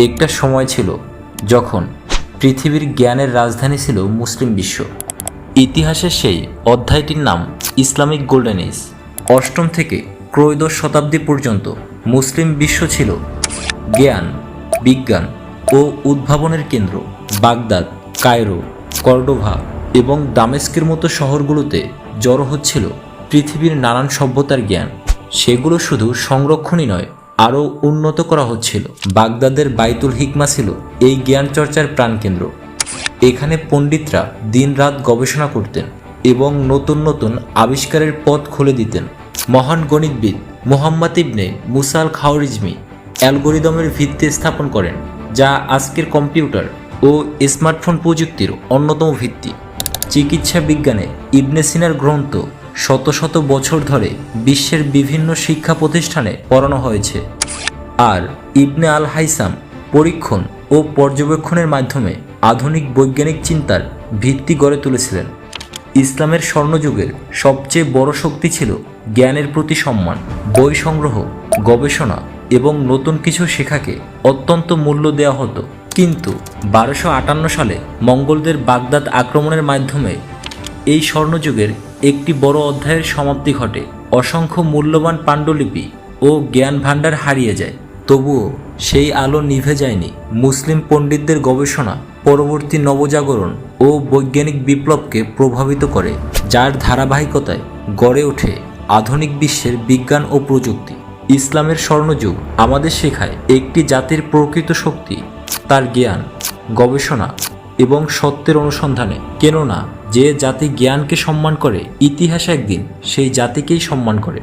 একটা সময় ছিল যখন পৃথিবীর জ্ঞানের রাজধানী ছিল মুসলিম বিশ্ব। ইতিহাসের সেই অধ্যায়টির নাম ইসলামিক গোল্ডেন এজ। অষ্টম থেকে ত্রয়োদশ শতাব্দী পর্যন্ত মুসলিম বিশ্ব ছিল জ্ঞান, বিজ্ঞান ও উদ্ভাবনের কেন্দ্র। বাগদাদ, কায়রো, কর্ডোভা এবং দামেস্কের মতো শহরগুলোতে জড়ো হচ্ছিল পৃথিবীর নানান সভ্যতার জ্ঞান। সেগুলো শুধু সংরক্ষণই নয়, আরও উন্নত করা হচ্ছিল। বাগদাদের বাইতুল হিকমা ছিল এই জ্ঞান চর্চার প্রাণকেন্দ্র। এখানে পণ্ডিতরা দিনরাত গবেষণা করতেন এবং নতুন নতুন আবিষ্কারের পথ খুলে দিতেন। মহান গণিতবিদ মুহাম্মদ ইবনে মুসা আল খাওয়ারিজমি অ্যালগোরিদমের ভিত্তি স্থাপন করেন, যা আজকের কম্পিউটার ও স্মার্টফোন প্রযুক্তির অন্যতম ভিত্তি। চিকিৎসা বিজ্ঞানে ইবনে সিনার গ্রন্থ শত শত বছর ধরে বিশ্বের বিভিন্ন শিক্ষা প্রতিষ্ঠানে পড়ানো হয়েছে। আর ইবনে আল হাইসাম পরীক্ষণ ও পর্যবেক্ষণের মাধ্যমে আধুনিক বৈজ্ঞানিক চিন্তার ভিত্তি গড়ে তুলেছিলেন। ইসলামের স্বর্ণযুগের সবচেয়ে বড় শক্তি ছিল জ্ঞানের প্রতি সম্মান। বই সংগ্রহ, গবেষণা এবং নতুন কিছু শেখাকে অত্যন্ত মূল্য দেওয়া হতো। কিন্তু 1258 সালে মঙ্গোলদের বাগদাদ আক্রমণের মাধ্যমে এই স্বর্ণযুগের একটি বড় অধ্যায়ের সমাপ্তি ঘটে। অসংখ্য মূল্যবান পাণ্ডুলিপি ও জ্ঞান ভাণ্ডার হারিয়ে যায়। তবুও সেই আলো নিভে যায়নি। মুসলিম পণ্ডিতদের গবেষণা পরবর্তী নবজাগরণ ও বৈজ্ঞানিক বিপ্লবকে প্রভাবিত করে, যার ধারাবাহিকতায় গড়ে ওঠে আধুনিক বিশ্বের বিজ্ঞান ও প্রযুক্তি। ইসলামের স্বর্ণযুগ আমাদের শেখায় একটি জাতির প্রকৃত শক্তি তার জ্ঞান, গবেষণা এবং সত্যের অনুসন্ধানে। কেননা যে জাতি জ্ঞানকে সম্মান করে, ইতিহাস একদিন সেই জাতিকেই সম্মান করে।